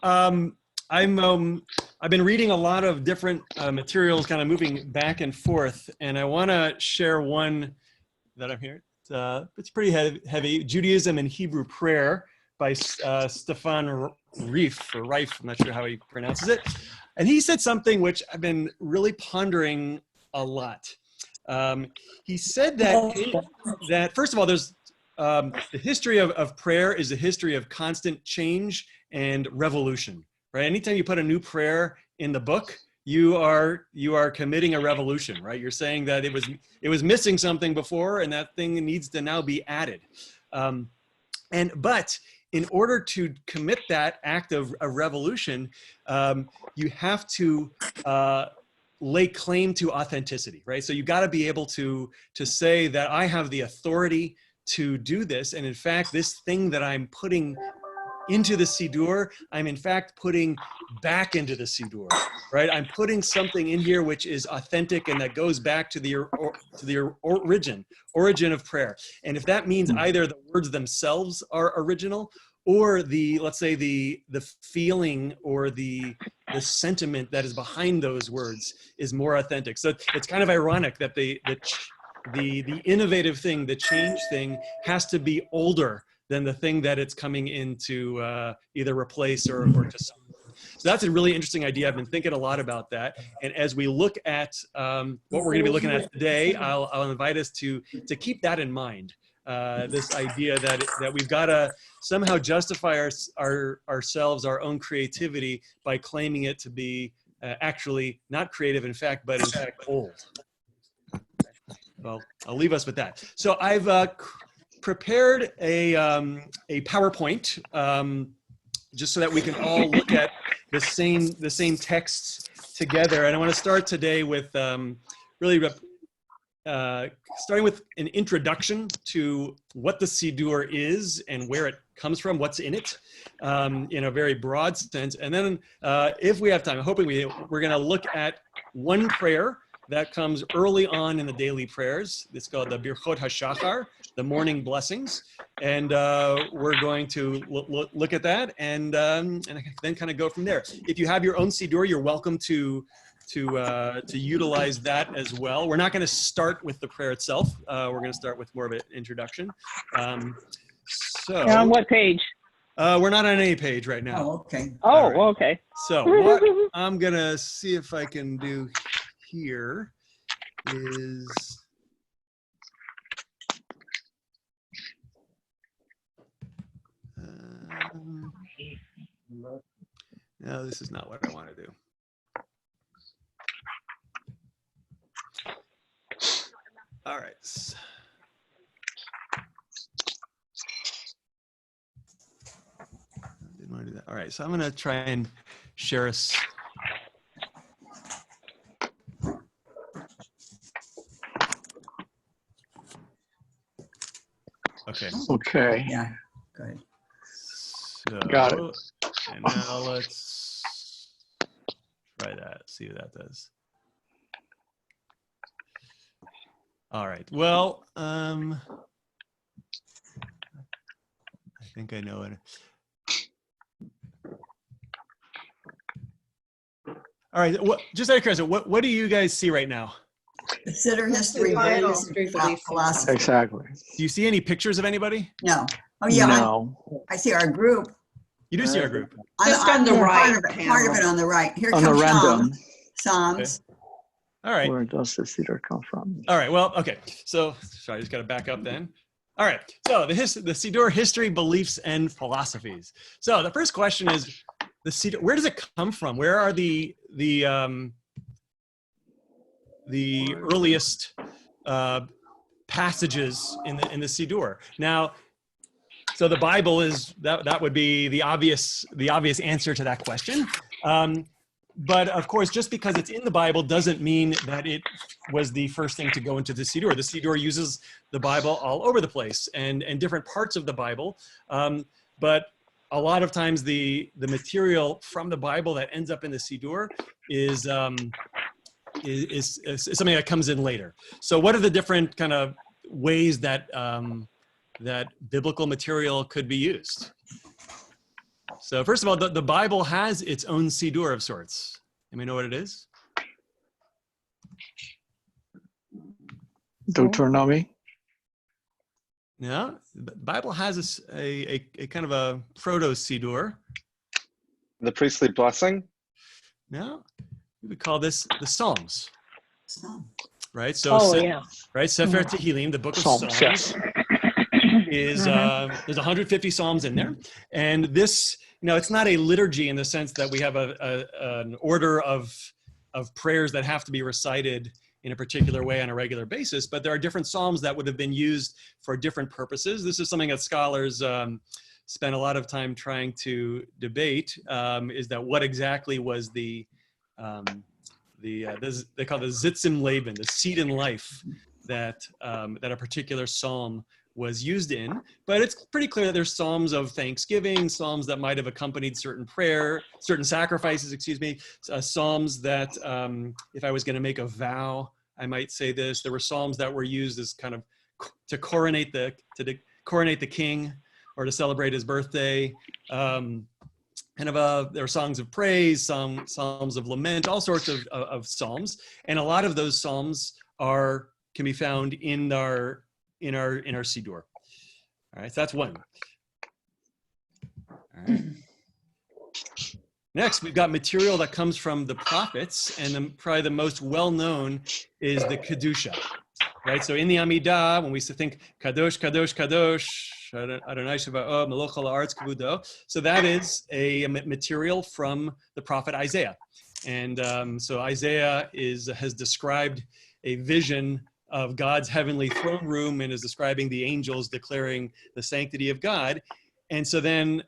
I've been reading a lot of different materials, kind of moving back and forth, and I want to share one that I'm here. It's pretty heavy. Judaism and Hebrew Prayer by Stefan Reif, or Reif, I'm not sure how he pronounces it. And he said something which I've been really pondering a lot. He said that first of all, there's the history of prayer is a history of constant change and revolution, right? Anytime you put a new prayer in the book, you are committing a revolution, right? You're saying that it was missing something before, and that thing needs to now be added. But in order to commit that act of a revolution, you have to lay claim to authenticity, right? So you got to be able to say that I have the authority to do this, and in fact, this thing that I'm putting into the Siddur, I'm in fact putting back into the Siddur, right? I'm putting something in here which is authentic and that goes back to the origin of prayer. And if that means either the words themselves are original, or let's say the feeling or the sentiment that is behind those words is more authentic. So it's kind of ironic that the innovative thing, the change thing, has to be older than the thing that it's coming in to either replace or to solve. So that's a really interesting idea. I've been thinking a lot about that. And as we look at what we're going to be looking at today, I'll invite us to keep that in mind. This idea that we've got to somehow justify ourselves, our own creativity, by claiming it to be actually not creative, in fact, but in fact old. Well, I'll leave us with that. So I've prepared a PowerPoint just so that we can all look at the same texts together. And I want to start today with really starting with an introduction to what the Siddur is and where it comes from, what's in it, in a very broad sense. And then if we have time, I'm hoping we're going to look at one prayer that comes early on in the daily prayers. It's called the Birchot HaShachar, the morning blessings. And we're going to look at that and then kind of go from there. If you have your own Siddur, you're welcome to utilize that as well. We're not going to start with the prayer itself. We're going to start with more of an introduction. So you're on what page? We're not on any page right now. Oh, okay. Oh, right. okay. So what I'm going to see if I can do here is no, this is not what I want to do. All right. Didn't want to do that. All right, so I'm going to try and share us. Okay. Okay. Yeah, go ahead. So, Got it. And now let's try that, see what that does. All right, well, I think I know it. All right, just out of curiosity, what do you guys see right now? The Siddur history, Bible. philosophy. Exactly. Do you see any pictures of anybody? No. Oh, yeah, No. I see our group. You do see our group. Just on the right Part of it on the right. Here On the comes random. Psalms. All right. Where does the Siddur come from? All right, well, okay. So, sorry, I just got to back up then. All right, so the Siddur history, beliefs, and philosophies. So the first question is, the Siddur, where does it come from? Where are the earliest passages in the Siddur? Now, so the Bible is that would be the obvious answer to that question. But of course, just because it's in the Bible doesn't mean that it was the first thing to go into the Siddur. The Siddur uses the Bible all over the place and different parts of the Bible. But a lot of times the material from the Bible that ends up in the Siddur is something that comes in later. So what are the different kind of ways that that biblical material could be used? So first of all, the Bible has its own Siddur of sorts. Anybody know what it is? Deuteronomy. No, the Bible has a kind of a proto Siddur. The priestly blessing? No, we would call this the Psalms, So, right? So, Oh, yeah. right, Sefer Tehillim, the book of Psalms, Psalms, yes. is there's 150 Psalms in there, and this, it's not a liturgy in the sense that we have an order of prayers that have to be recited in a particular way on a regular basis, but there are different Psalms that would have been used for different purposes. This is something that scholars spent a lot of time trying to debate, is that what exactly was they call the Zitzim Leben, the seat in life that a particular Psalm was used in. But it's pretty clear that there's Psalms of thanksgiving, Psalms that might have accompanied certain sacrifices, Psalms that if I was going to make a vow, I might say this. There were Psalms that were used as kind of to coronate the king or to celebrate his birthday. There are songs of praise, psalms of lament, all sorts of psalms, and a lot of those psalms can be found in our Siddur. All right, so that's one. All right. Next, we've got material that comes from the prophets, and probably the most well-known is the Kedusha, right? So in the Amidah, when we think Kadosh, Kadosh, Kadosh, Adonai Shabbat, Melech ha'aretz kvudo, so that is a material from the prophet Isaiah. And so Isaiah has described a vision of God's heavenly throne room and is describing the angels declaring the sanctity of God. And so then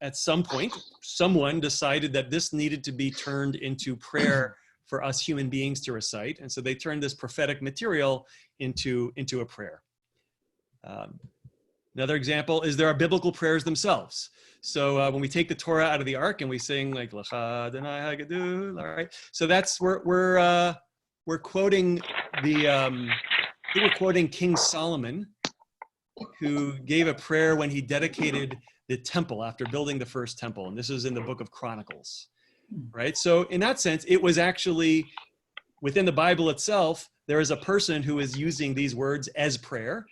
at some point, someone decided that this needed to be turned into prayer for us human beings to recite. And so they turned this prophetic material into a prayer. Another example is there are biblical prayers themselves. So when we take the Torah out of the Ark and we sing like L'cha Adonai Hagadol, all right. So that's we're quoting we're quoting King Solomon, who gave a prayer when he dedicated the temple after building the first temple, and this is in the book of Chronicles, right? So in that sense, it was actually within the Bible itself. There is a person who is using these words as prayer.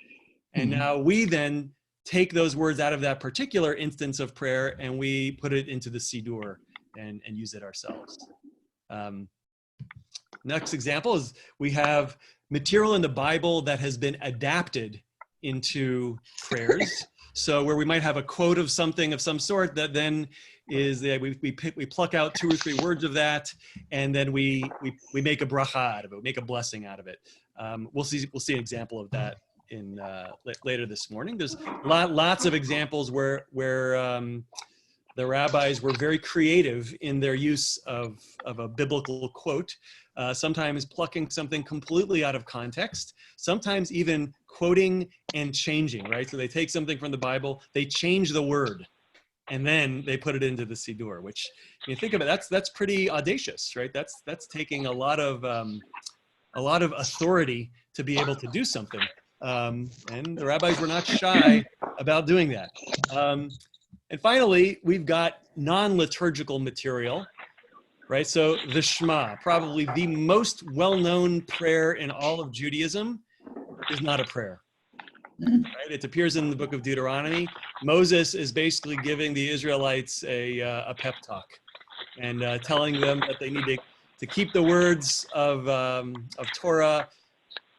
And now we then take those words out of that particular instance of prayer and we put it into the Siddur and use it ourselves. Next example is we have material in the Bible that has been adapted into prayers. So where we might have a quote of something of some sort that then is we pluck out 2 or 3 words of that, and then we make a bracha out of it, we make a blessing out of it. We'll see an example of that in later this morning. There's lots of examples where the rabbis were very creative in their use of a biblical quote, sometimes plucking something completely out of context, sometimes even quoting and changing, right? So they take something from the Bible, they change the word, and then they put it into the Siddur, which, when you think of it, that's pretty audacious, right? That's taking a lot of authority to be able to do something. And the rabbis were not shy about doing that. And finally, we've got non-liturgical material, right? So the Shema, probably the most well-known prayer in all of Judaism, is not a prayer, right? It appears in the book of Deuteronomy. Moses is basically giving the Israelites a pep talk and telling them that they need to keep the words of Torah,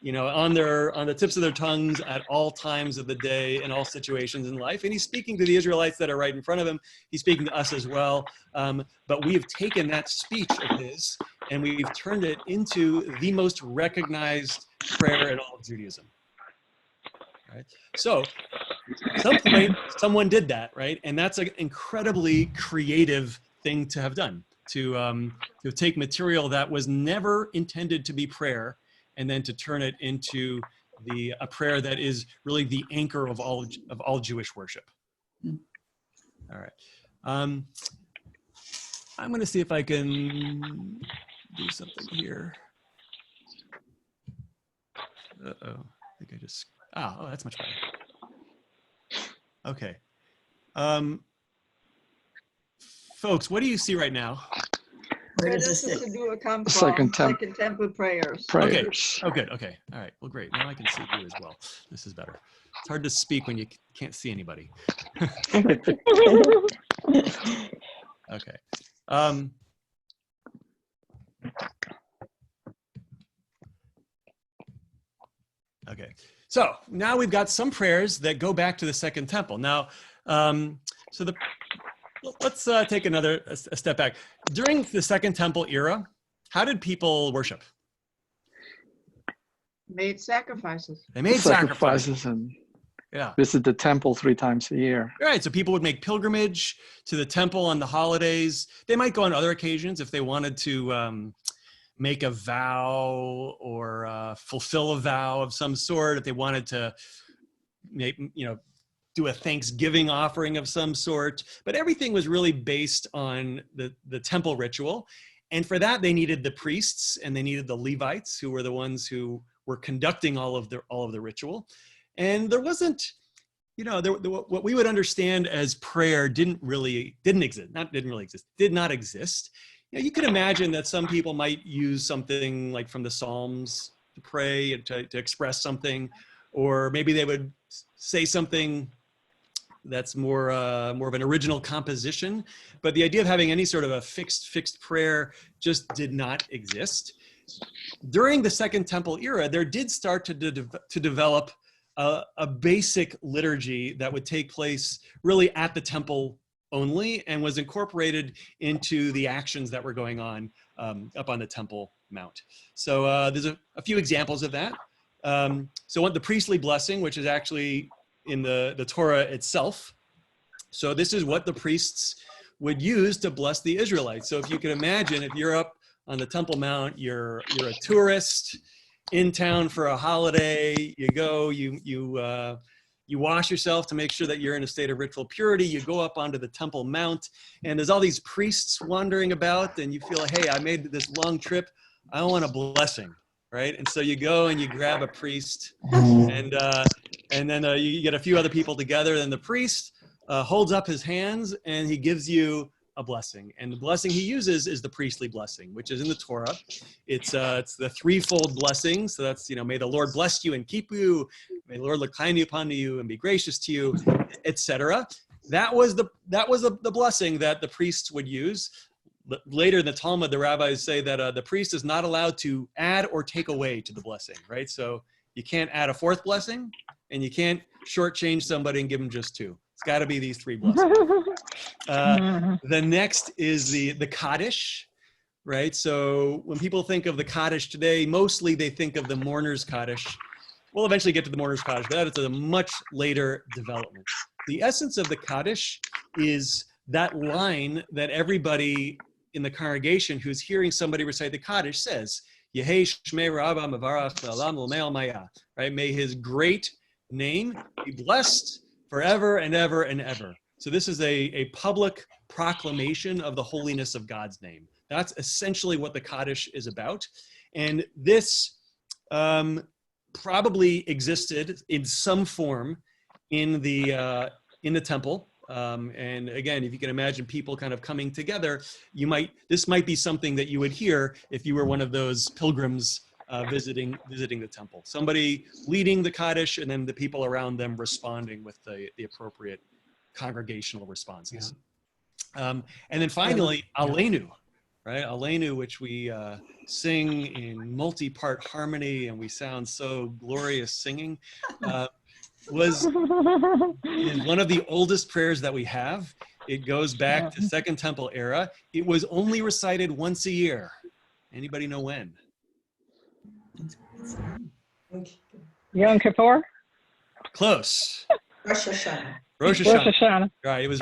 on the tips of their tongues at all times of the day, in all situations in life. And he's speaking to the Israelites that are right in front of him. He's speaking to us as well. But we have taken that speech of his and we've turned it into the most recognized prayer in all of Judaism. Right? So at some point, someone did that, right? And that's an incredibly creative thing to have done, to take material that was never intended to be prayer and then to turn it into a prayer that is really the anchor of all Jewish worship. All right. I'm going to see if I can do something here. Uh-oh. I think I just... Oh, that's much better. Okay. folks, what do you see right now? Where Where does does this the sit? Siddur come from? Second Temple prayers. Prayers. Oh, good. Okay. All right. Well, great. Now I can see you as well. This is better. It's hard to speak when you can't see anybody. Okay. Okay. So now we've got some prayers that go back to the Second Temple. Now, let's take a step back. During the Second Temple era, how did people worship? Made sacrifices. They made sacrifices. Sacrifices and Yeah. visit the temple 3 times a year. Right. So people would make pilgrimage to the temple on the holidays. They might go on other occasions if they wanted to make a vow or fulfill a vow of some sort. If they wanted to make, do a Thanksgiving offering of some sort. But everything was really based on the temple ritual. And for that, they needed the priests and they needed the Levites, who were the ones who were conducting all of the ritual. And there wasn't, what we would understand as prayer did not exist. You could imagine that some people might use something like from the Psalms to pray and to express something, or maybe they would say something that's more of an original composition. But the idea of having any sort of a fixed prayer just did not exist. During the Second Temple era, there did start to develop a basic liturgy that would take place really at the temple only and was incorporated into the actions that were going on up on the Temple Mount. So there's a few examples of that. So the priestly blessing, which is actually in the Torah itself. So this is what the priests would use to bless the Israelites. So if you can imagine, if you're up on the Temple Mount, you're a tourist in town for a holiday, you go, you wash yourself to make sure that you're in a state of ritual purity. You go up onto the Temple Mount and there's all these priests wandering about and you feel, hey, I made this long trip. I want a blessing, right? And so you go and you grab a priest and then you get a few other people together and the priest holds up his hands and he gives you a blessing. And the blessing he uses is the priestly blessing, which is in the Torah. It's the threefold blessing. So that's, may the Lord bless you and keep you. May the Lord look kindly upon you and be gracious to you, etc. That was the blessing that the priests would use. Later in the Talmud, the rabbis say that the priest is not allowed to add or take away to the blessing, right? So you can't add a fourth blessing and you can't shortchange somebody and give them just 2. It's got to be these 3 blessings. The next is the Kaddish, right? So when people think of the Kaddish today, mostly they think of the mourner's Kaddish. We'll eventually get to the mourner's Kaddish, but that is a much later development. The essence of the Kaddish is that line that everybody in the congregation who's hearing somebody recite the Kaddish says, Yehei Shmei Rabba Mavarach Le'olam L'Mei Maya, right? May his great name be blessed forever and ever and ever. So this is a public proclamation of the holiness of God's name. That's essentially what the Kaddish is about. And this probably existed in some form in the temple. And again, if you can imagine people kind of coming together, this might be something that you would hear if you were one of those pilgrims visiting the temple. Somebody leading the Kaddish and then the people around them responding with the appropriate congregational responses. And then finally, Aleinu, right? Aleinu, which we sing in multi-part harmony and we sound so glorious singing, is one of the oldest prayers that we have. It goes back to Second Temple era. It was only recited once a year. Anybody know when? Yom Kippur? Close. Rosh Hashanah. Rosh Hashanah. Right. It was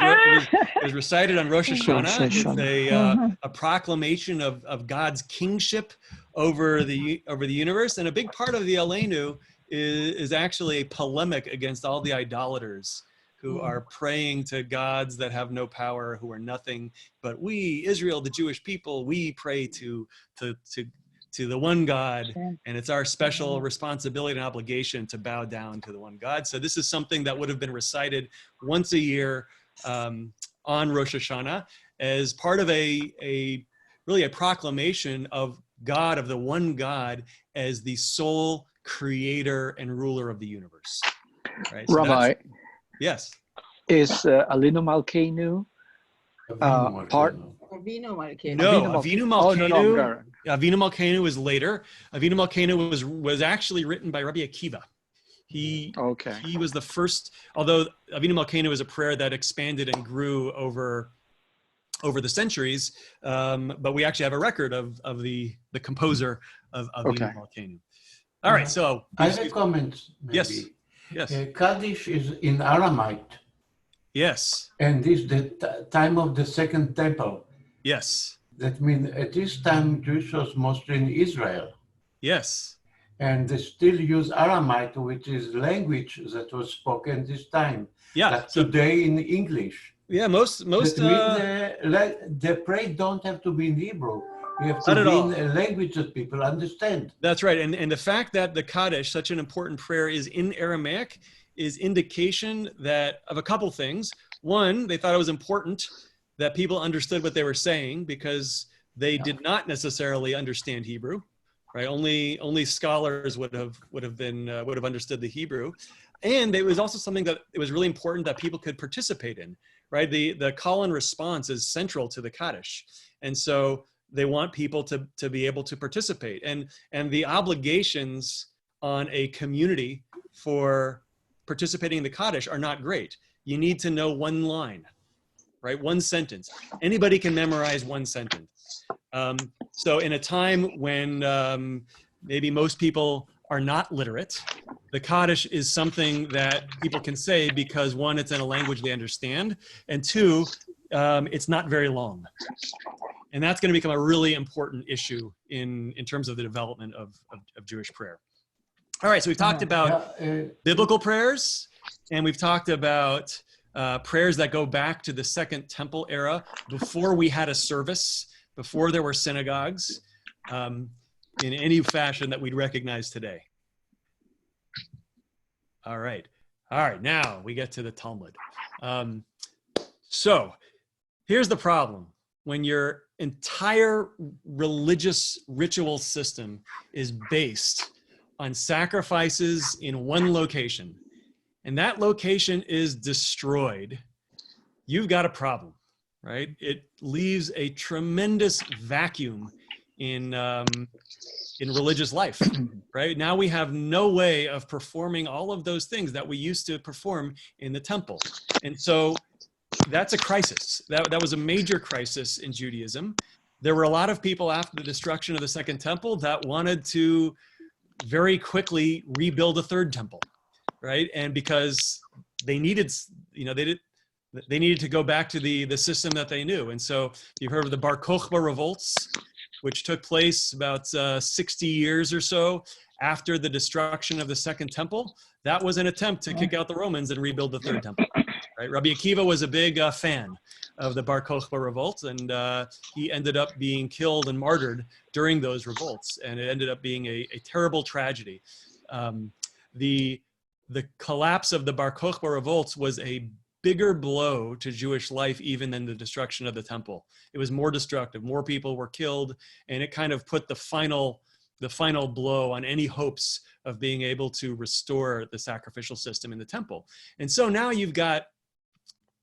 recited on Rosh Hashanah. It's a proclamation of God's kingship over the universe, and a big part of the Aleinu is actually a polemic against all the idolaters who are praying to gods that have no power, who are nothing. But we, Israel, the Jewish people, we pray to the one God, and it's our special responsibility and obligation to bow down to the one God. So this is something that would have been recited once a year on Rosh Hashanah. as part of really a proclamation of God, of the one God, as the sole creator and ruler of the universe. Right? So Rabbi, yes. is Alinu Malkeinu part? Avinu Malkeinu. No, Avinu Avinu Malkeinu is later. Avinu Malkeinu was actually written by Rabbi Akiva. He was the first, although Avinu Malkeinu is a prayer that expanded and grew over the centuries, but we actually have a record of the composer of Avinu Malkeinu. All right, so I have a comment. Maybe. Yes. Kaddish is in Aramite. Yes. And this the time of the Second Temple. Yes. That means at this time Jewish was mostly in Israel. Yes. And they still use Aramite, which is language that was spoken this time. Yeah. Like today in English. Yeah, most that means the prayer don't have to be in Hebrew. You have to be in a language that people understand. That's right. And the fact that the Kaddish, such an important prayer, is in Aramaic is indication of a couple things. One, they thought it was important that people understood what they were saying because they did not necessarily understand Hebrew, right? Only scholars would have understood the Hebrew. And it was also something that it was really important that people could participate in, right? The call and response is central to the Kaddish. And so they want people to be able to participate. And the obligations on a community for participating in the Kaddish are not great. You need to know one line, right? One sentence. Anybody can memorize one sentence. So in a time when maybe most people are not literate, the Kaddish is something that people can say because one, it's in a language they understand, and two, it's not very long. And that's going to become a really important issue in terms of the development of Jewish prayer. All right, so we've talked about biblical prayers, and we've talked about prayers that go back to the Second Temple era, before we had a service, before there were synagogues, in any fashion that we'd recognize today. All right, now we get to the Talmud. So here's the problem. When your entire religious ritual system is based on sacrifices in one location, and that location is destroyed, you've got a problem, right? It leaves a tremendous vacuum in religious life, right? Now we have no way of performing all of those things that we used to perform in the temple. And so that's a crisis. That was a major crisis in Judaism. There were a lot of people after the destruction of the Second Temple that wanted to very quickly rebuild a third temple, right? And because they needed, they needed to go back to the system that they knew. And so you've heard of the Bar Kokhba revolts, which took place about 60 years or so after the destruction of the Second Temple. That was an attempt to kick out the Romans and rebuild the Third Temple. Right? Rabbi Akiva was a big fan of the Bar Kokhba revolt, and he ended up being killed and martyred during those revolts, and it ended up being a terrible tragedy. The collapse of the Bar Kokhba revolts was a bigger blow to Jewish life even than the destruction of the temple. It was more destructive. More people were killed, and it kind of put the final blow on any hopes of being able to restore the sacrificial system in the temple. And so now you've got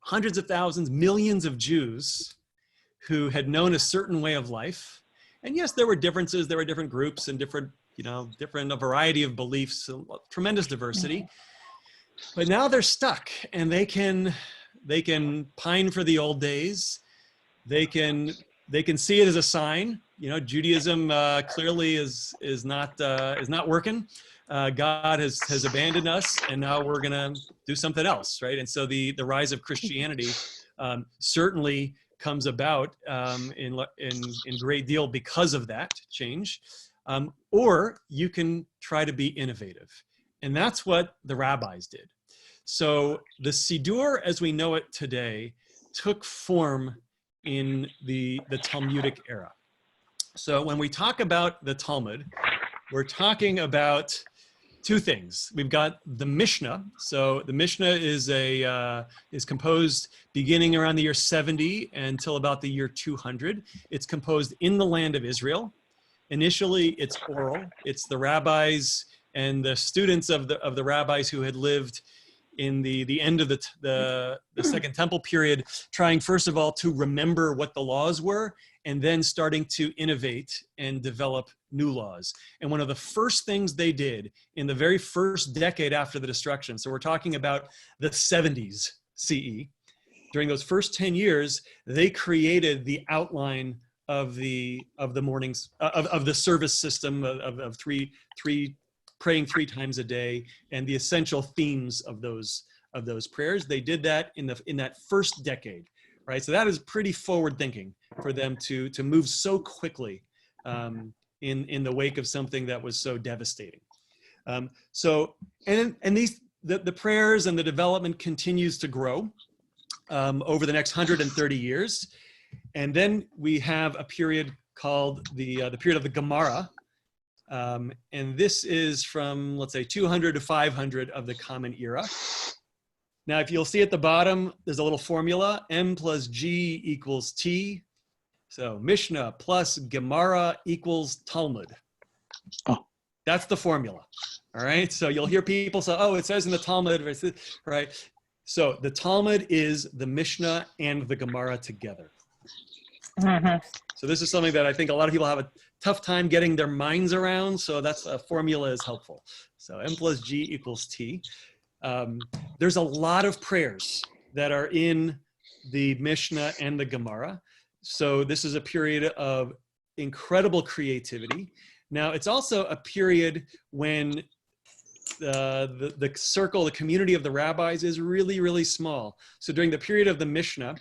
hundreds of thousands, millions of Jews who had known a certain way of life. And yes, there were differences. There were different groups and different a variety of beliefs, tremendous diversity. But now they're stuck, and they can pine for the old days. They can see it as a sign. Judaism clearly is not working. God has abandoned us, and now we're gonna do something else, right? And so the rise of Christianity certainly comes about in great deal because of that change. Or you can try to be innovative. And that's what the rabbis did. So the Siddur, as we know it today, took form in the Talmudic era. So when we talk about the Talmud, we're talking about two things. We've got the Mishnah. So the Mishnah is composed beginning around the year 70 until about the year 200. It's composed in the land of Israel. Initially, it's oral. It's the rabbis and the students of the rabbis who had lived in the end of the Second Temple period, trying first of all to remember what the laws were, and then starting to innovate and develop new laws. And one of the first things they did in the very first decade after the destruction, so we're talking about the 70s CE, during those first 10 years, they created the outline of the mornings of the service system of three praying 3 times a day, and the essential themes of those prayers. They did that in that first decade, right? So that is pretty forward thinking for them to move so quickly in the wake of something that was so devastating. So the prayers and the development continues to grow over the next 130 years, and then we have a period called the period of the Gemara. And this is from, let's say, 200 to 500 of the Common Era. Now, if you'll see at the bottom, there's a little formula, M plus G equals T. So Mishnah plus Gemara equals Talmud. Oh. That's the formula, all right? So you'll hear people say, oh, it says in the Talmud, right? So the Talmud is the Mishnah and the Gemara together. So this is something that I think a lot of people have a tough time getting their minds around. So that's a formula is helpful. So M plus G equals T. There's a lot of prayers that are in the Mishnah and the Gemara. So this is a period of incredible creativity. Now, it's also a period when the circle, the community of the rabbis is really, really small. So during the period of the Mishnah,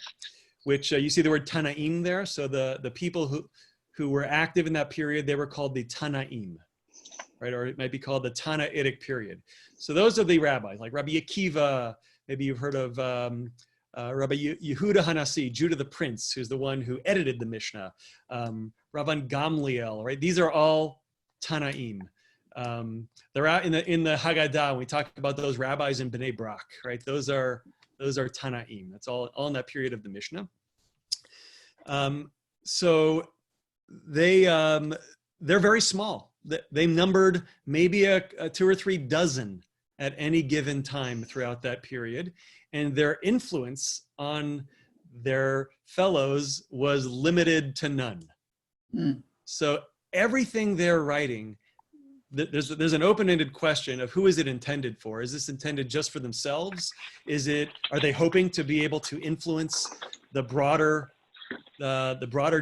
which you see the word Tanaim there. So the people who were active in that period, they were called the Tanaim, right? Or it might be called the Tanaitic period. So those are the rabbis, like Rabbi Akiva, maybe you've heard of Rabbi Yehuda Hanasi, Judah the Prince, who's the one who edited the Mishnah, Rabban Gamliel, right? These are all Tanaim. They're out in the Haggadah, when we talk about those rabbis in Bnei Brak, right? Those are Tanaim. That's all in that period of the Mishnah. So they're very small. They numbered maybe a 2 or 3 dozen at any given time throughout that period. And their influence on their fellows was limited to none. Mm. So everything they're writing, there's an open-ended question of who is it intended for? Is this intended just for themselves? Are they hoping to be able to influence the broader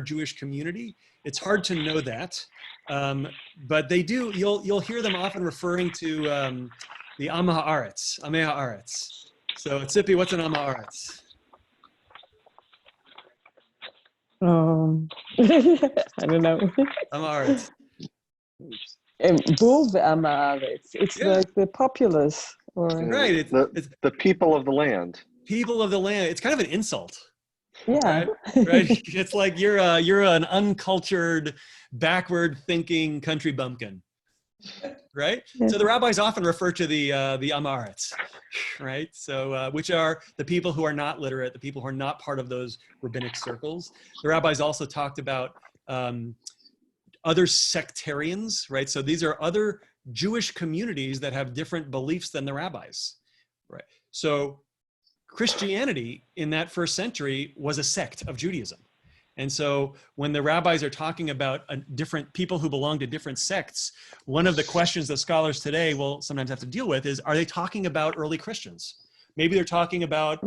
Jewish community? It's hard to know that, but they do. You'll hear them often referring to the Am Haaretz, Amei Haaretz. So Tzipi, what's an Am Haaretz? I don't know. Am Haaretz. Bull Am Haaretz. It's like the populace, or right. It's the people of the land. People of the land. It's kind of an insult. Yeah. Right. It's like you're an uncultured, backward-thinking country bumpkin. Right. Yeah. So the rabbis often refer to the Am Haaretz, right? So which are the people who are not literate, the people who are not part of those rabbinic circles. The rabbis also talked about other sectarians, right? So these are other Jewish communities that have different beliefs than the rabbis, right? So Christianity in that first century was a sect of Judaism. And so when the rabbis are talking about different people who belong to different sects, one of the questions that scholars today will sometimes have to deal with is, are they talking about early Christians? Maybe they're talking about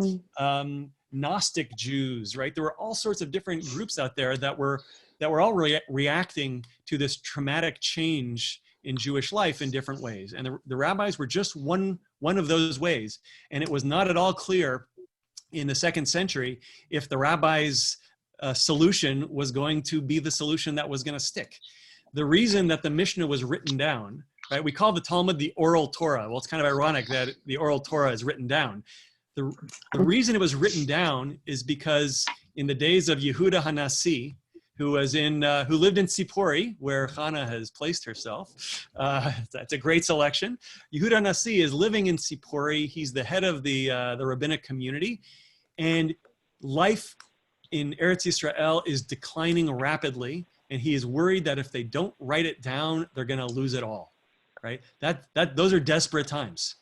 Gnostic Jews, right? There were all sorts of different groups out there that were all reacting to this traumatic change in Jewish life in different ways. And the rabbis were just one of those ways. And it was not at all clear in the 2nd century if the rabbis' solution was going to be the solution that was going to stick. The reason that the Mishnah was written down, right? We call the Talmud the oral Torah. Well, it's kind of ironic that the oral Torah is written down. The reason it was written down is because in the days of Yehuda Hanasi, who lived in Sipori, where Chana has placed herself. That's a great selection. Yehuda Nasi is living in Sipori. He's the head of the rabbinic community, and life in Eretz Yisrael is declining rapidly, and he is worried that if they don't write it down, they're going to lose it all, right? Those are desperate times,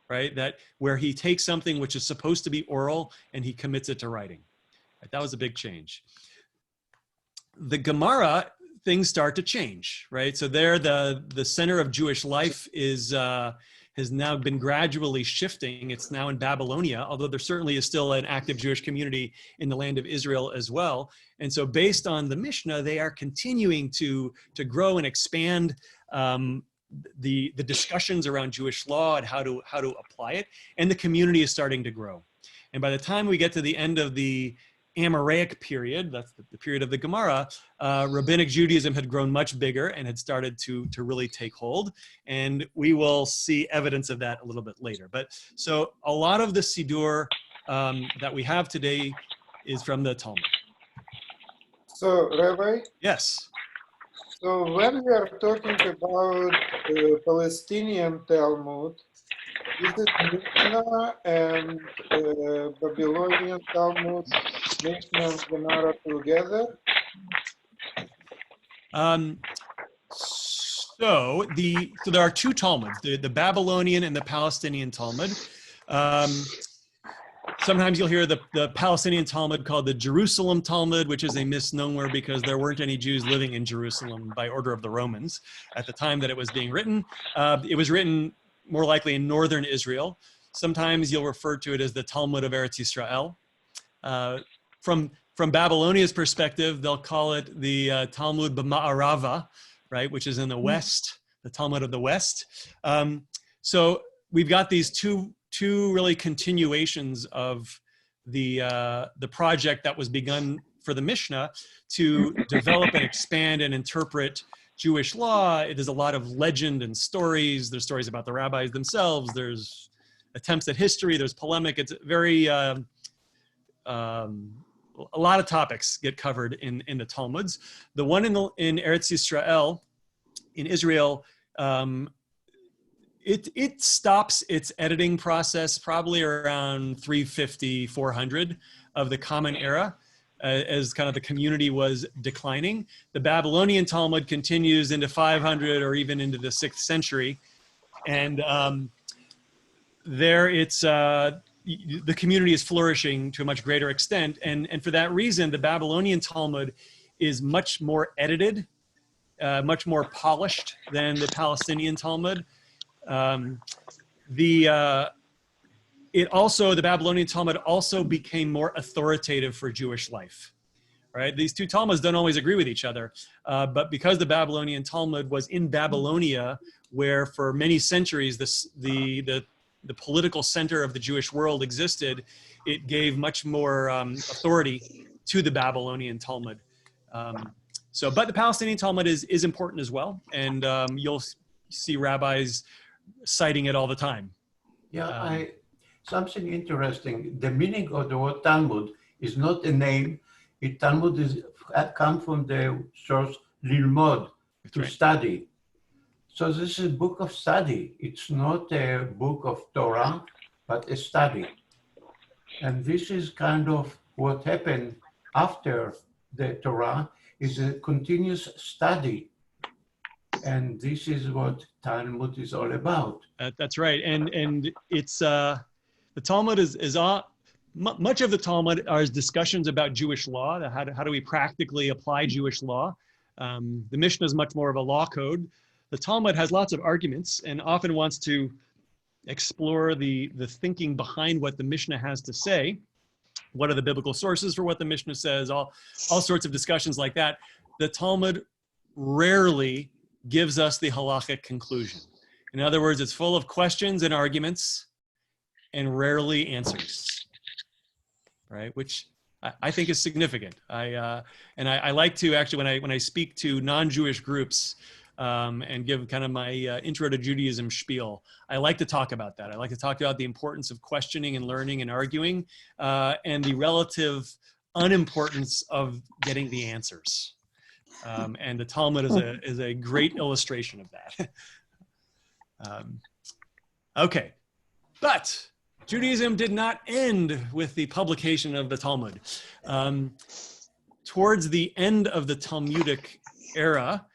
right? Where he takes something which is supposed to be oral and he commits it to writing. Right? That was a big change. The Gemara, things start to change, right? So there, the center of Jewish life has now been gradually shifting. It's now in Babylonia, although there certainly is still an active Jewish community in the land of Israel as well. And so based on the Mishnah, they are continuing to grow and expand the discussions around Jewish law and how to apply it. And the community is starting to grow. And by the time we get to the end of the Amoraic period, that's the period of the Gemara, Rabbinic Judaism had grown much bigger and had started to really take hold. And we will see evidence of that a little bit later. But so a lot of the Siddur that we have today is from the Talmud. So, Rabbi? Yes. So when we are talking about Palestinian Talmud, is it Mishnah and Babylonian Talmud, Mishnah and Gemara together? So there are two Talmuds, the Babylonian and the Palestinian Talmud. Sometimes you'll hear the Palestinian Talmud called the Jerusalem Talmud, which is a misnomer because there weren't any Jews living in Jerusalem by order of the Romans at the time that it was being written. It was written more likely in northern Israel. Sometimes you'll refer to it as the Talmud of Eretz Yisrael. From Babylonia's perspective, they'll call it the Talmud b'Ma'arava, right, which is in the West, the Talmud of the West. So we've got these two really continuations of the project that was begun for the Mishnah to develop and expand and interpret Jewish law. There's a lot of legend and stories. There's stories about the rabbis themselves. There's attempts at history. There's polemic. It's very, a lot of topics get covered in the Talmuds. The one in Eretz Yisrael, in Israel, it stops its editing process probably around 350, 400 of the Common Era, as kind of the community was declining. The Babylonian Talmud continues into 500 or even into the 6th century. And there it's, the community is flourishing to a much greater extent. And for that reason, the Babylonian Talmud is much more edited, much more polished than the Palestinian Talmud. The Babylonian Talmud also became more authoritative for Jewish life, right? These two Talmuds don't always agree with each other, but because the Babylonian Talmud was in Babylonia, where for many centuries the political center of the Jewish world existed, it gave much more authority to the Babylonian Talmud. But the Palestinian Talmud is important as well, and you'll see rabbis citing it all the time. Yeah, something interesting. The meaning of the word Talmud is not a name. Talmud come from the source lilmod, to study. So this is a book of study. It's not a book of Torah, but a study. And this is kind of what happened after the Torah, is a continuous study. And this is what Talmud is all about. That's right, and it's the Talmud is much of the Talmud are discussions about Jewish law. How do we practically apply Jewish law? The Mishnah is much more of a law code. The Talmud has lots of arguments and often wants to explore the thinking behind what the Mishnah has to say. What are the biblical sources for what the Mishnah says? All sorts of discussions like that. The Talmud rarely gives us the halachic conclusion. In other words, it's full of questions and arguments and rarely answers, right? Which I think is significant. I like to actually, when I speak to non-Jewish groups and give kind of my intro to Judaism spiel, I like to talk about that. I like to talk about the importance of questioning and learning and arguing and the relative unimportance of getting the answers. And the Talmud is a great illustration of that. Okay, but Judaism did not end with the publication of the Talmud. Towards the end of the Talmudic era,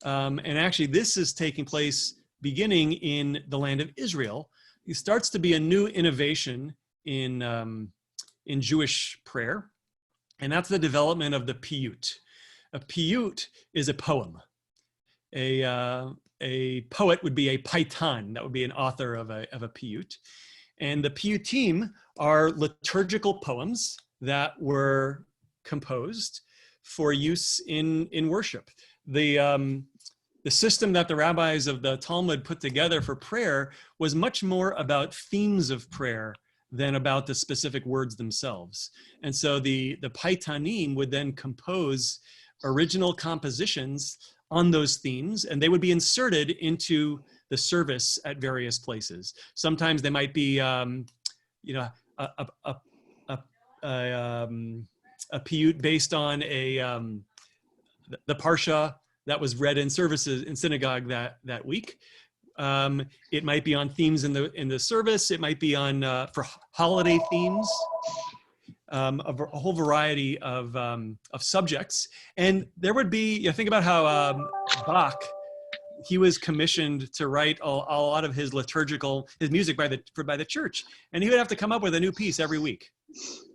and actually this is taking place beginning in the land of Israel, it starts to be a new innovation in Jewish prayer, and that's the development of the piyut. A piyut is a poem. A poet would be a paitan, that would be an author of a piyut. And the piyutim are liturgical poems that were composed for use in worship. The system that the rabbis of the Talmud put together for prayer was much more about themes of prayer than about the specific words themselves. And so the paitanim would then compose original compositions on those themes, and they would be inserted into the service at various places. Sometimes they might be, you know, a piyut based on the parsha that was read in services in synagogue that week. It might be on themes in the service. It might be on for holiday themes. A whole variety of subjects, and there would be. You know, think about how Bach, he was commissioned to write a lot of his music by the church, and he would have to come up with a new piece every week,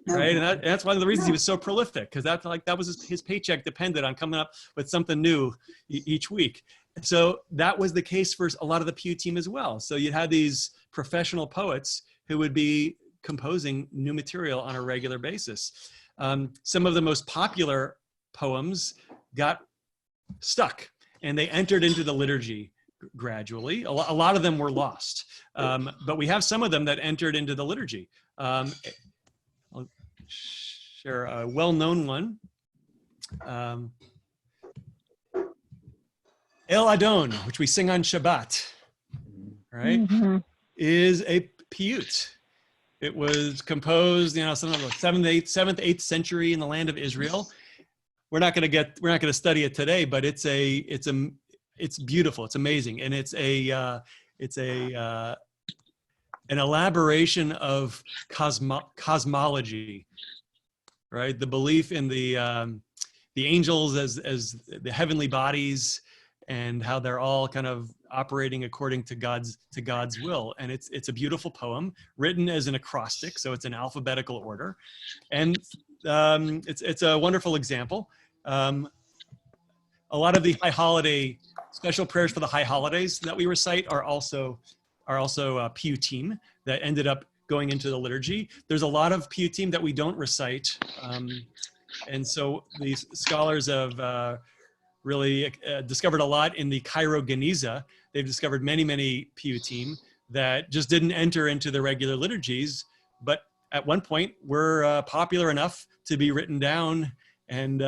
right? And that's one of the reasons he was so prolific, because that was his paycheck depended on coming up with something new each week. So that was the case for a lot of the piyutim as well. So you had these professional poets who would be composing new material on a regular basis. Some of the most popular poems got stuck, and they entered into the liturgy gradually. A lot of them were lost, but we have some of them that entered into the liturgy. I'll share a well-known one. El Adon, which we sing on Shabbat, right, is a piyut. It was composed, you know, something like 7th, 8th century in the land of Israel. We're not going to study it today, but it's beautiful. It's amazing, and it's an elaboration of cosmology, right? The belief in the angels as the heavenly bodies, and how they're all kind of operating according to God's will. And it's a beautiful poem written as an acrostic, so it's in alphabetical order, and it's a wonderful example. A lot of the high holiday special prayers for the high holidays that we recite are also piyutim that ended up going into the liturgy. There's a lot of piyutim that we don't recite, and so these scholars have really discovered a lot in the Cairo Geniza. They've discovered many piyutim that just didn't enter into the regular liturgies, but at one point were popular enough to be written down and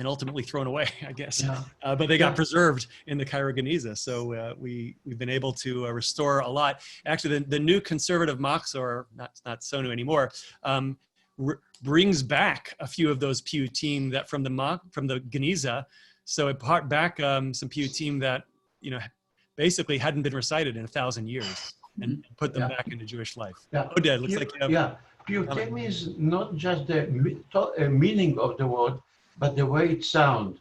ultimately thrown away, I guess. Yeah. But they got preserved in the Cairo Geniza. So we've been able to restore a lot. Actually, the new conservative Machzor, not so new anymore, brings back a few of those piyutim that from the Geniza. So it brought back some piyutim that, you know, basically hadn't been recited in 1,000 years, and put them back into Jewish life. Yeah. Oded, looks like you have... Piyutim is not just the meaning of the word, but the way it sounds.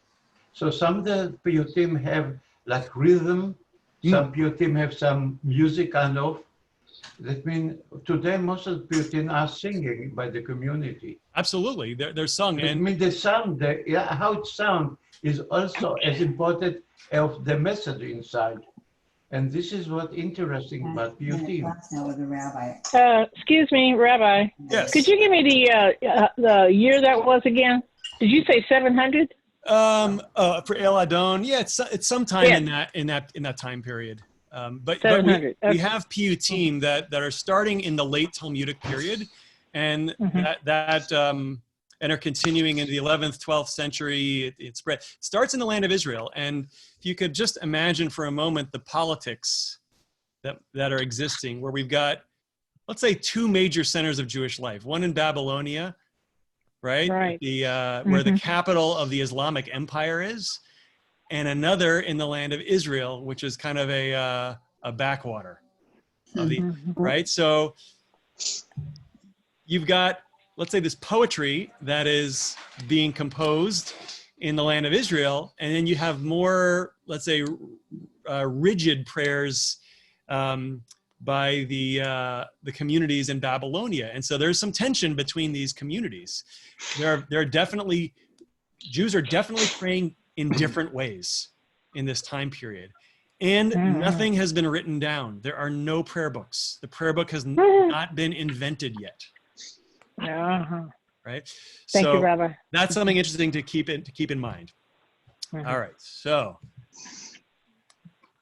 So some of the piyutim have like rhythm, some piyutim have some music kind of. That means today most of the piyutim are singing by the community. Absolutely, they're sung. I mean the sound, how it sounds is also as important as the message inside. And this is what's interesting about piyutim. Excuse me, Rabbi. Yes. Could you give me the year that was again? Did you say 700? For El Adon, yeah, it's sometime in that time period. But we have piyutim that are starting in the late Talmudic period, and and are continuing into the 11th, 12th century. It spread. It starts in the land of Israel, and if you could just imagine for a moment the politics that are existing, where we've got, let's say, two major centers of Jewish life, one in Babylonia, right? Right. Where the capital of the Islamic Empire is, and another in the land of Israel, which is kind of a backwater of the, right? So you've got, let's say, this poetry that is being composed in the land of Israel, and then you have more, let's say, rigid prayers by the communities in Babylonia. And so there's some tension between these communities. There are definitely, Jews are definitely praying in different ways in this time period. And nothing has been written down. There are no prayer books. The prayer book has not been invented yet. Right? Thank you, Rabbi. That's something interesting to keep in mind. All right. So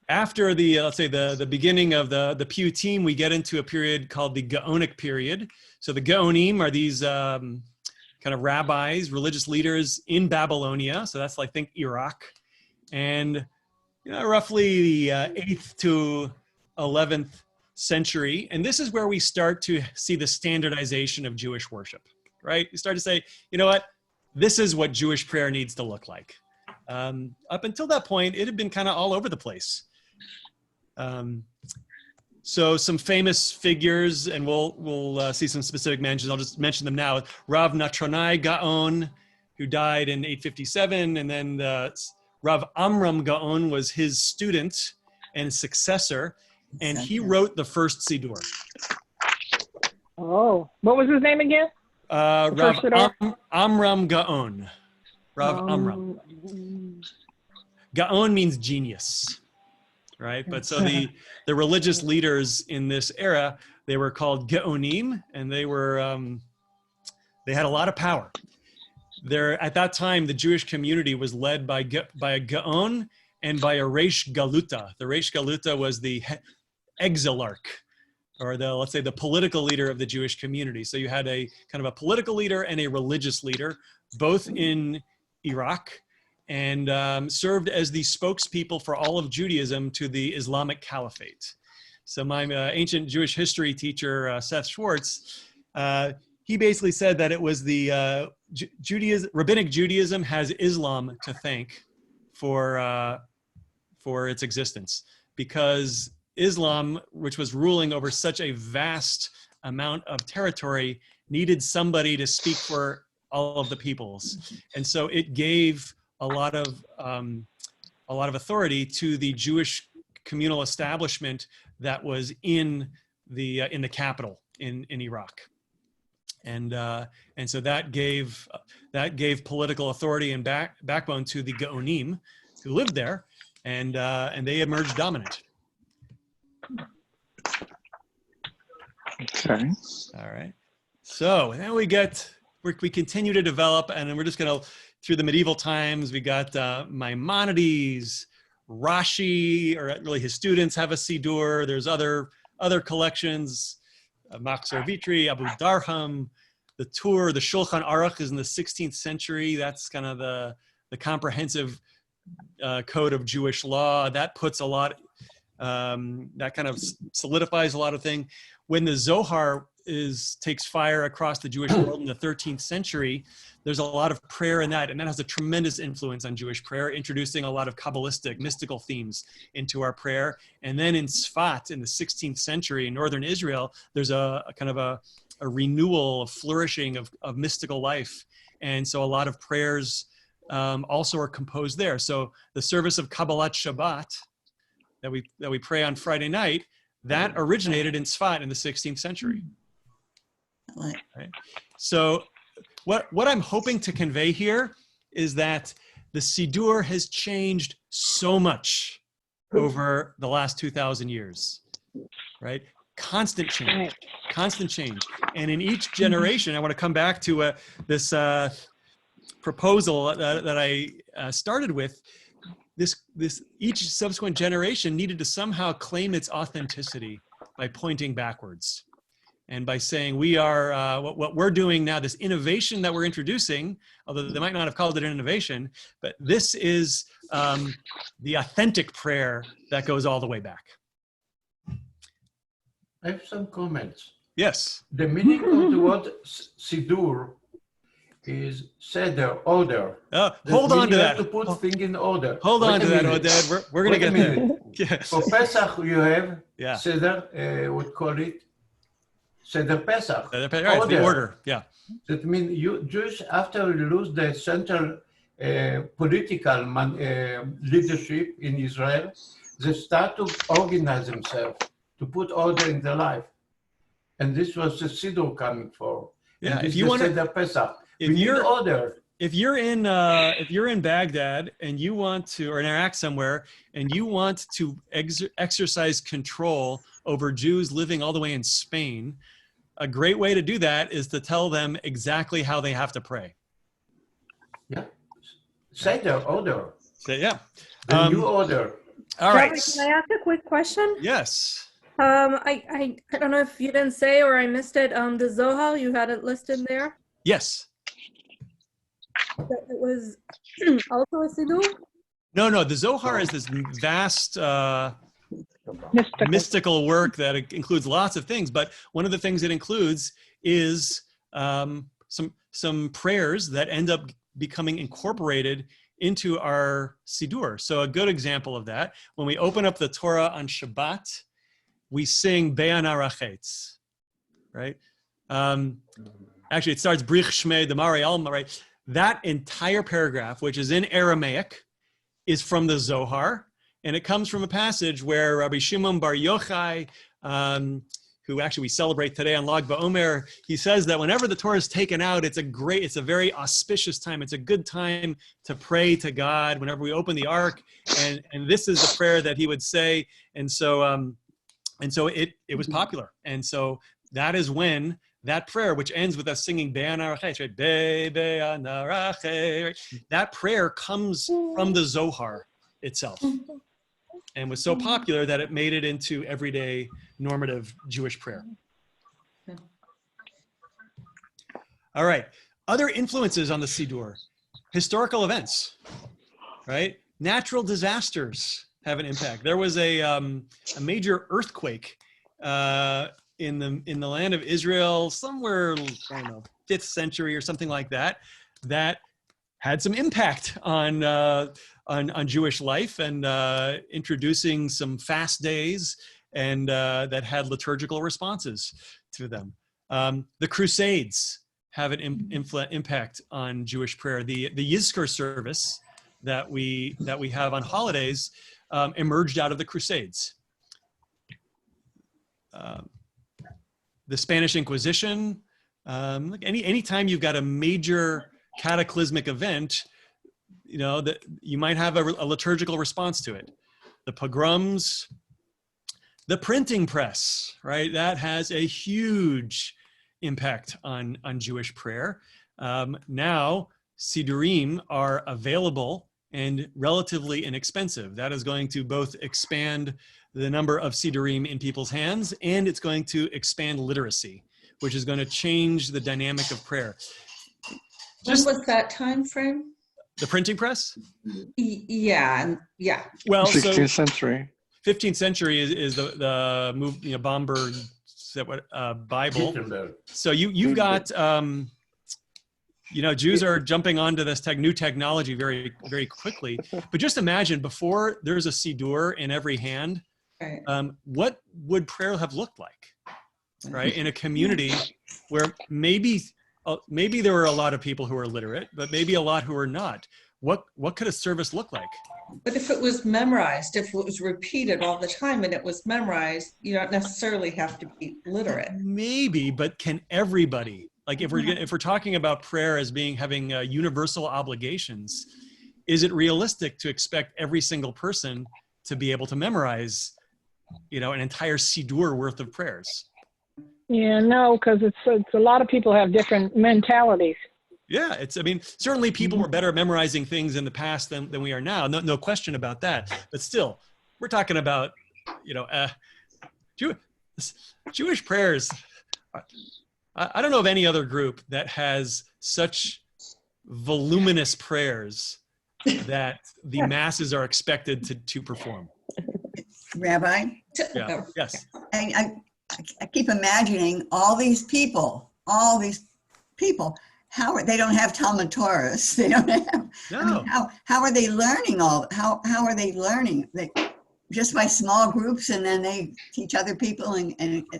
after the, let's say, the beginning of the Piyutim, we get into a period called the Geonic period. So the Geonim are these kind of rabbis, religious leaders in Babylonia. So that's, I think, Iraq. And roughly the 8th to 11th century. And this is where we start to see the standardization of Jewish worship, right? You start to say, you know what? This is what Jewish prayer needs to look like. Up until that point, it had been kind of all over the place. So some famous figures, and we'll see some specific mentions. I'll just mention them now. Rav Natronai Gaon, who died in 857, and then Rav Amram Gaon was his student and successor, and he wrote the first Siddur. Oh, what was his name again? Rav Amram Gaon. Rav Amram. Gaon means genius, right? But so the religious leaders in this era, they were called Geonim, and they were they had a lot of power. At that time, the Jewish community was led by a Gaon and by a Reish Galuta. The Reish Galuta was the exilarch, or let's say the political leader of the Jewish community. So you had a kind of a political leader and a religious leader, both in Iraq, and served as the spokespeople for all of Judaism to the Islamic Caliphate. So my ancient Jewish history teacher, Seth Schwartz, he basically said that it was the Rabbinic Judaism has Islam to thank for its existence, because Islam, which was ruling over such a vast amount of territory, needed somebody to speak for all of the peoples, and so it gave a lot of authority to the Jewish communal establishment that was in the capital in Iraq. And so that gave political authority and backbone to the Geonim who lived there, and they emerged dominant. Okay. All right. So then we continue to develop, and then we're just gonna, through the medieval times, we got Maimonides, Rashi, or really his students have a Siddur. There's other collections. Machzor Vitri, Abu Darham, the Tur, the Shulchan Aruch is in the 16th century. That's kind of the comprehensive code of Jewish law. That puts a lot, that kind of solidifies a lot of things. When the Zohar takes fire across the Jewish world in the 13th century, there's a lot of prayer in that, and that has a tremendous influence on Jewish prayer, introducing a lot of Kabbalistic, mystical themes into our prayer. And then in Sfat, in the 16th century, in northern Israel, there's a kind of a renewal, a flourishing of mystical life. And so a lot of prayers also are composed there. So the service of Kabbalat Shabbat that we pray on Friday night, that originated in Sfat in the 16th century. Right? So what I'm hoping to convey here is that the Siddur has changed so much over the last 2,000 years, right? Constant change. And in each generation, I want to come back to this proposal that I started with. Each subsequent generation needed to somehow claim its authenticity by pointing backwards. And by saying we are, what we're doing now, this innovation that we're introducing, although they might not have called it an innovation, but this is the authentic prayer that goes all the way back. I have some comments. Yes. The meaning of the word Siddur is Siddur, order. Hold on to You that. have to put things in order. Hold on Wait to a that, minute. Oded. We're going to Wait get a there. minute. Yeah. For Pesach, you have Yeah. Siddur, what call it? Siddur Pesach. Right, it's the order. Yeah. That means Jews, after you lose the central political leadership in Israel, they start to organize themselves, to put order in their life. And this was the Siddur coming for. Yeah, And if this you is want the to, Seder Pesach. if We need you're- order. if you're in Baghdad and you want to, or in Iraq somewhere, and you want to exercise control over Jews living all the way in Spain, a great way to do that is to tell them exactly how they have to pray. Yeah. Seder, order. So, yeah. The new order. All right. Rabbi, can I ask a quick question? Yes. I don't know if you didn't say or I missed it. The Zohar, you had it listed there. Yes. That it was also a Siddur. No. The Zohar is this vast mystical work that includes lots of things, but one of the things it includes is some prayers that end up becoming incorporated into our Siddur. So a good example of that, when we open up the Torah on Shabbat, we sing Be'ana Rachetz, right? Actually, it starts Brich Shmei Damari Alma, right? That entire paragraph, which is in Aramaic, is from the Zohar, and it comes from a passage where Rabbi Shimon Bar Yochai, who actually we celebrate today on Lag BaOmer, he says that whenever the Torah is taken out, it's a very auspicious time. It's a good time to pray to God whenever we open the Ark, and this is the prayer that he would say, and so it was popular, and so that is when that prayer, which ends with us singing Be'ana Rachetz, right? Be'ana Rachetz, right? That prayer comes from the Zohar itself, and was so popular that it made it into everyday normative Jewish prayer. All right, other influences on the Siddur: historical events, right? Natural disasters have an impact. There was a major earthquake in the land of Israel somewhere, I don't know, 5th century or something like that, that had some impact on Jewish life, and introducing some fast days, and that had liturgical responses to them. The Crusades have an impact on Jewish prayer. The Yizkor service that we have on holidays emerged out of the Crusades. The Spanish Inquisition, anytime you've got a major cataclysmic event, you know, that you might have a liturgical response to it. The pogroms, the printing press, right? That has a huge impact on Jewish prayer. Now, Siddurim are available and relatively inexpensive. That is going to both expand the number of Siddurim in people's hands, and it's going to expand literacy, which is going to change the dynamic of prayer. When was that time frame? The printing press? Yeah. Well, 16th century. 15th century is the move, Bomberg Bible. Gutenberg. So you've got Jews are jumping onto this new technology very, very quickly. But just imagine, before there's a Siddur in every hand, Right. what would prayer have looked like, right? In a community where maybe there were a lot of people who were literate, but maybe a lot who were not. What could a service look like? But if it was memorized, if it was repeated all the time and it was memorized, you don't necessarily have to be literate. Maybe, but can everybody? Like if we're talking about prayer as having universal obligations, is it realistic to expect every single person to be able to memorize, an entire Siddur worth of prayers? Yeah, no, because it's a lot of people have different mentalities. Yeah, certainly people were better at memorizing things in the past than we are now. No question about that. But still, we're talking about, Jewish prayers. I don't know of any other group that has such voluminous prayers that the masses are expected to perform. Rabbi, Yeah. Yes. I keep imagining all these people, how are they don't have Talmud Torahs? They don't have. No. I mean, how are they learning how are they learning? Just by small groups, and then they teach other people.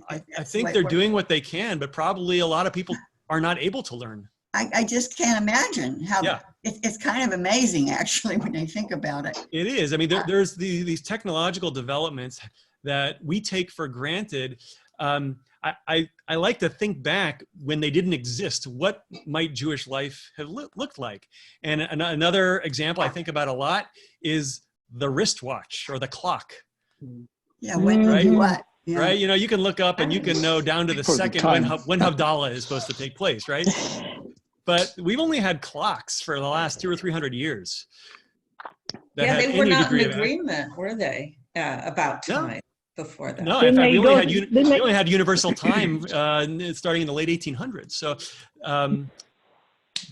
I think they're doing what they can, but probably a lot of people are not able to learn. I just can't imagine how. Yeah. It's kind of amazing, actually, when I think about it. It is. I mean, there's these technological developments that we take for granted. I like to think back when they didn't exist. What might Jewish life have looked like? And another example I think about a lot is the wristwatch or the clock. Yeah, when right? you do what? Yeah. Right? You know, you can look up and you can know down to the For the second time. when Havdalah is supposed to take place, right? But we've only had clocks for the last 200 or 300 years. that Yeah, had they were any not degree in of agreement, were they, about No. time before that? No, in Didn't fact, they we go- only, didn't we they- only had universal time starting in the late 1800s. So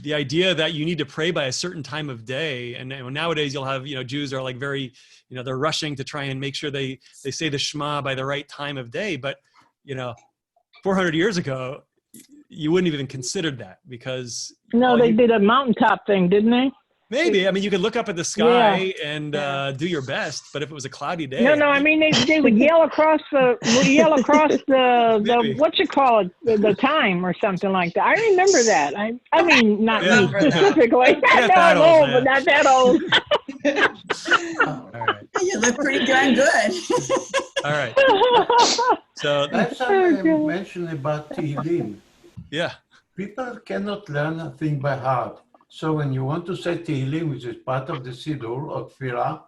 the idea that you need to pray by a certain time of day, and nowadays you'll have, Jews are like very, they're rushing to try and make sure they say the Shema by the right time of day. But, 400 years ago, you wouldn't have even considered that because. No, they did a mountaintop thing, didn't they? Maybe. I mean, you could look up at the sky and do your best, but if it was a cloudy day. No, I mean they would yell across the Maybe. what you call it, the time or something like that. I remember that. I mean not Yeah. me specifically. Not No, that I'm old, old, but not that old. All right. You look pretty darn good. All right. So, That's something I mentioned about Tehillim. yeah. People cannot learn a thing by heart. So when you want to say Tehillim, which is part of the Siddur or Tefillah,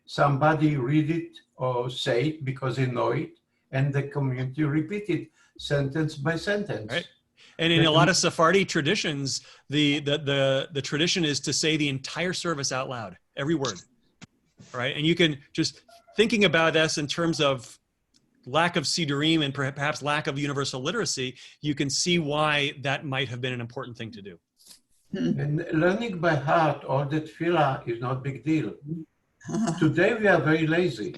somebody read it or say it because they know it, and the community repeat it sentence by sentence. Right. And in a lot of Sephardi traditions, the tradition is to say the entire service out loud, every word. Right. And you can just thinking about this in terms of lack of Siddurim and perhaps lack of universal literacy, you can see why that might have been an important thing to do. And learning by heart all the Tefillah is not a big deal. Today we are very lazy.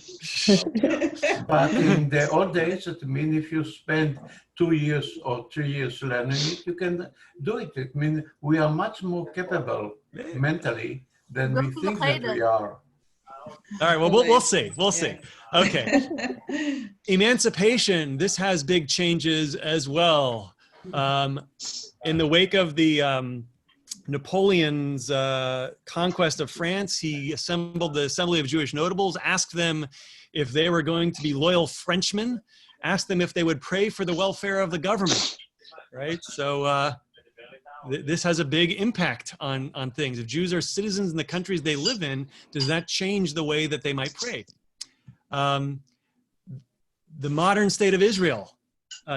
But in the old days, it means if you spend 2 years or 3 years learning it, you can do it. It means we are much more capable mentally than we think that we are. All right. Well, we'll see. We'll see. Okay. Emancipation. This has big changes as well. In the wake of the Napoleon's conquest of France, he assembled the Assembly of Jewish Notables, asked them if they were going to be loyal Frenchmen, asked them if they would pray for the welfare of the government, right? So this has a big impact on things. If Jews are citizens in the countries they live in, does that change the way that they might pray? The modern state of Israel.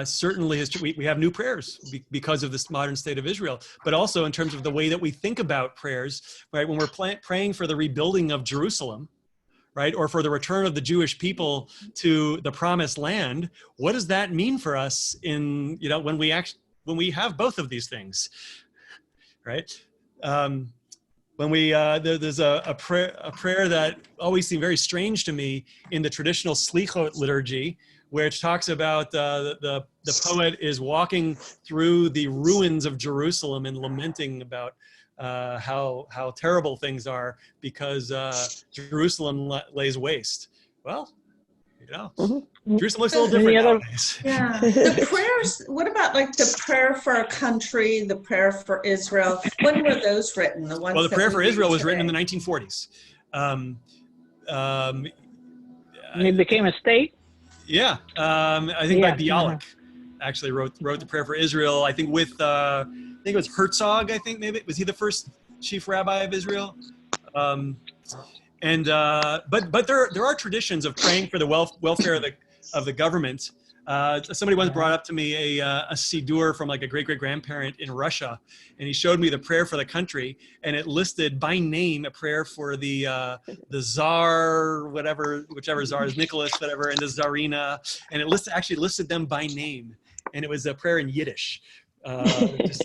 Certainly, we have new prayers because of this modern state of Israel, but also in terms of the way that we think about prayers, right? When we're praying for the rebuilding of Jerusalem, right? Or for the return of the Jewish people to the promised land, what does that mean for us in, when we have both of these things, right? When there's a prayer that always seemed very strange to me in the traditional Slichot liturgy, which talks about the poet is walking through the ruins of Jerusalem and lamenting about how terrible things are because Jerusalem lays waste. Well, Jerusalem looks a little different nowadays. Yeah. The prayers, what about like the prayer for a country, the prayer for Israel? When were those written? The ones Well, the that prayer we for read Israel was written in today? the 1940s. And it became a state. Yeah, I think by Yeah. Bialik actually wrote the prayer for Israel. I think with I think it was Herzog. I think maybe was he the first chief rabbi of Israel? But there are traditions of praying for the welfare of the government. Somebody once brought up to me a Siddur from like a great-great-grandparent in Russia, and he showed me the prayer for the country, and it listed by name a prayer for the Tsar, whichever Tsar is, Nicholas, whatever, and the Tsarina, and it actually listed them by name, and it was a prayer in Yiddish, which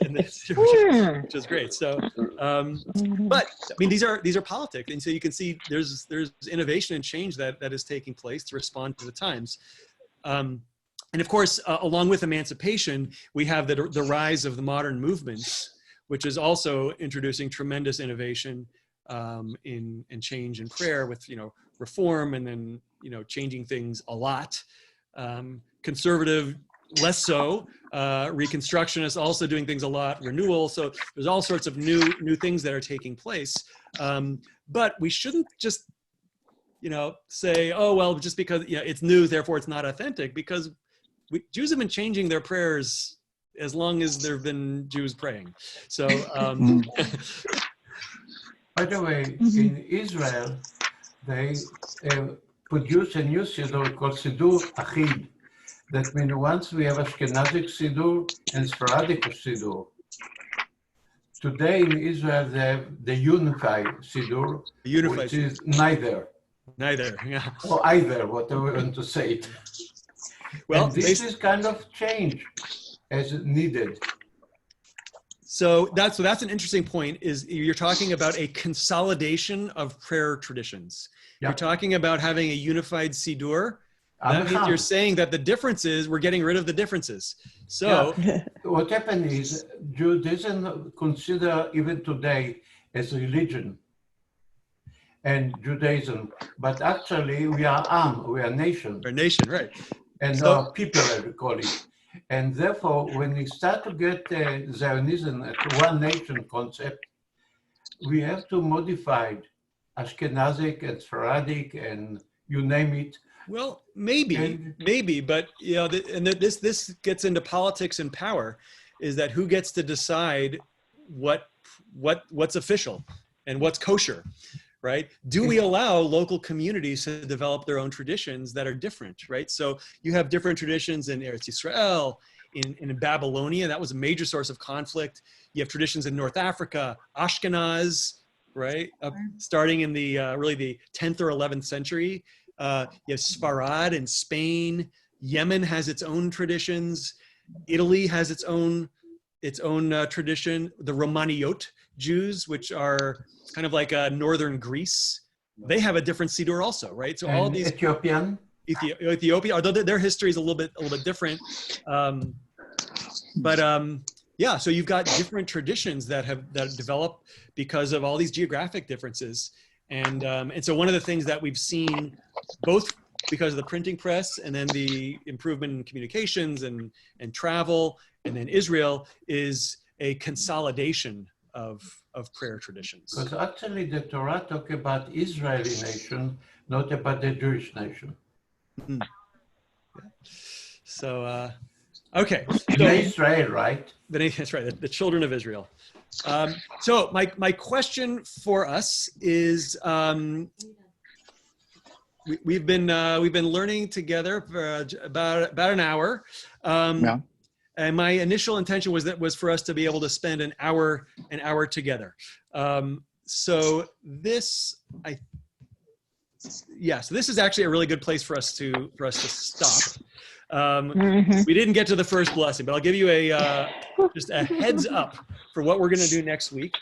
is great. So, but I mean, these are politics, and so you can see there's innovation and change that is taking place to respond to the times. And of course, along with emancipation, we have the rise of the modern movements, which is also introducing tremendous innovation in change in prayer with, reform and then, changing things a lot. Conservative, less so. Reconstructionists also doing things a lot. Renewal. So there's all sorts of new things that are taking place. But we shouldn't just, say, oh, well, just because it's new, therefore it's not authentic, because Jews have been changing their prayers as long as there have been Jews praying. So, by the way, in Israel, they produce a new Siddur called Siddur Achid. That means once we have Ashkenazic Siddur and Sephardic Siddur. Today in Israel, they have the unified Siddur, which is neither. Neither, yeah. Or either, whatever you want to say it. Well, and this is kind of change as needed. So that's an interesting point, is you're talking about a consolidation of prayer traditions. Yep. You're talking about having a unified Siddur. That means you're saying that the differences, we're getting rid of the differences. So what happened is Judaism consider even today as religion and Judaism, but actually we are we are nation. We're a nation, right. And people, I would call it. And therefore, when we start to get Zionism at one nation concept, we have to modify Ashkenazic and Sephardic and you name it. Well, maybe, but this gets into politics and power, is that who gets to decide what's official and what's kosher, right? Do we allow local communities to develop their own traditions that are different, right? So you have different traditions in Eretz Yisrael, in Babylonia, that was a major source of conflict. You have traditions in North Africa, Ashkenaz, right? Starting in the really the 10th or 11th century. You have Sfarad in Spain. Yemen has its own traditions. Italy has its own tradition. The Romaniot Jews, which are kind of like northern Greece, they have a different Siddur also, right? So all these Ethiopia, although their history is a little bit different, yeah. So you've got different traditions that develop because of all these geographic differences. And so one of the things that we've seen, both because of the printing press and then the improvement in communications and travel, and then Israel, is a consolidation of prayer traditions. Because actually the Torah talk about Israeli nation, not about the Jewish nation. Mm. Yeah. So, okay. So, Israel, right? That's right, the children of Israel. So my question for us is, we've been learning together for about an hour. Yeah. And my initial intention was for us to be able to spend an hour together. So this is actually a really good place for us to stop. We didn't get to the first blessing, but I'll give you just a heads up for what we're going to do next week.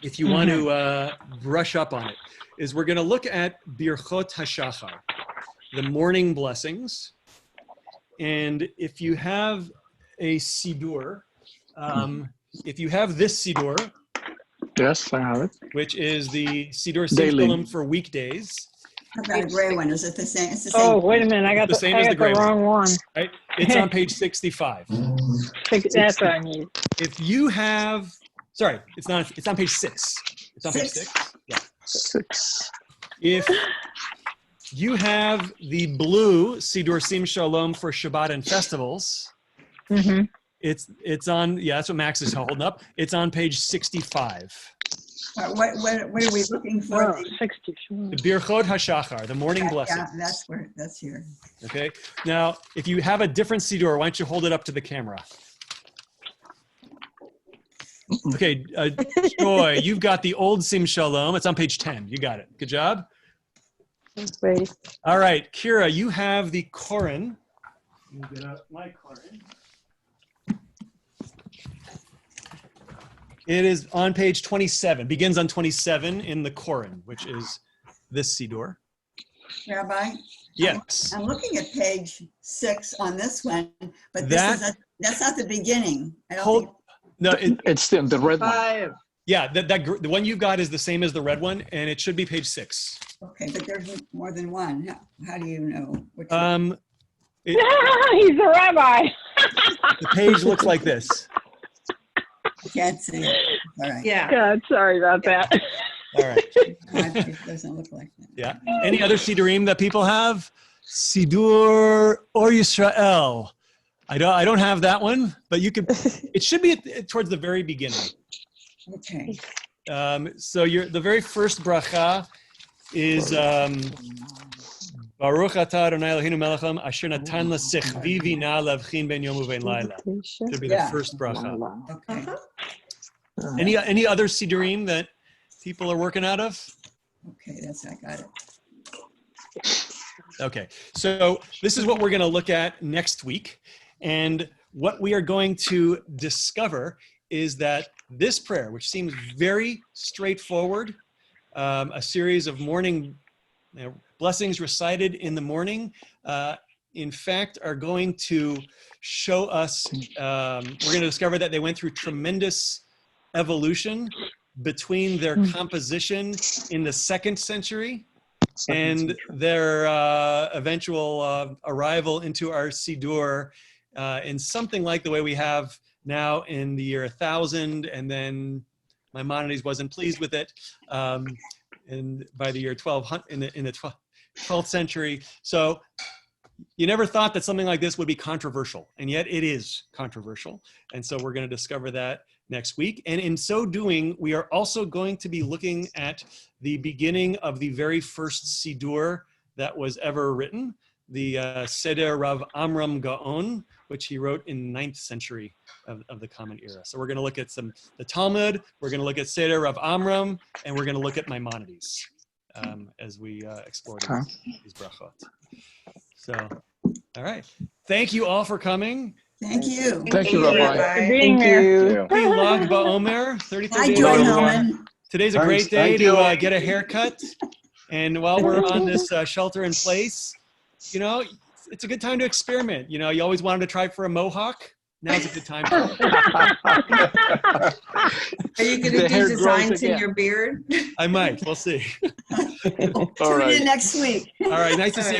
If you want to brush up on it, is we're going to look at Birchot HaShachar, the morning blessings. And if you have a Siddur, if you have this Siddur, yes, I have it, which is the Siddur Simchalim for weekdays. I've got a gray one. Is it the same? It's the same. Oh, wait a minute. I got the wrong one. Right? It's on page 65. That's what I need. If you have, sorry, it's on page 6. It's on page 6. Yeah. 6. If you have the blue Siddur Sim Shalom for Shabbat and festivals, it's on, yeah, that's what Max is holding up. It's on page 65. What are we looking for? Oh, 60. The Birchot HaShachar, the morning blessing. Yeah, that's here. Okay. Now, if you have a different Siddur, why don't you hold it up to the camera? Okay, Joy, you've got the old Sim Shalom. It's on page 10. You got it. Good job. Great. All right, Kira, you have the Koran. Let me get out my Koran. It is on page 27, begins on 27 in the Koran, which is this Siddur. Rabbi? Yes. I'm looking at page 6 on this one, but that's not the beginning. No, It's the red one. 5. yeah, the one you got is the same as the red one, and it should be page 6. Okay, but there's more than one. How do you know which one? He's a rabbi. The page looks like this. I can't see it. All right. Yeah. God, sorry about that. All right. It doesn't look like that. Yeah. Any other Siddurim that people have? Siddur or Yisrael. I don't have that one, but you could. It should be towards the very beginning. Okay. So the very first bracha is Baruch atah Adonai Eloheinu melech haolam asher natan l'sechvi vina lavchin ben yom uvein laila. Should be the Yeah. first bracha. Okay. Any other Siddurim that people are working out of? Okay, I got it. Okay, so this is what we're going to look at next week. And what we are going to discover is that this prayer, which seems very straightforward, a series of morning blessings recited in the morning, in fact, are going to show us, we're going to discover that they went through tremendous evolution between their composition in the 2nd century and their eventual arrival into our Siddur in something like the way we have now in the year 1000, and then Maimonides wasn't pleased with it, and by the year 1200 in the 12th century. So you never thought that something like this would be controversial, and yet it is controversial. And so we're going to discover that next week. And in so doing, we are also going to be looking at the beginning of the very first Siddur that was ever written, the Seder Rav Amram Gaon, which he wrote in 9th century of the Common Era. So we're going to look at the Talmud, we're going to look at Seder Rav Amram, and we're going to look at Maimonides as we explore these brachot. So, all right. Thank you all for coming. Thank you. Thank you, Rabbi. For being here. Happy Lag BaOmer, 33 Hi, days. Joy of- Hellman. Today's a Thanks. great day Thank you. to get a haircut. And while we're on this shelter in place, it's a good time to experiment. You always wanted to try for a mohawk. Now's a good time for it. Are you going The to hair do grows designs in again. your beard? I might. We'll see. Tune in next week. All right. Nice to see you.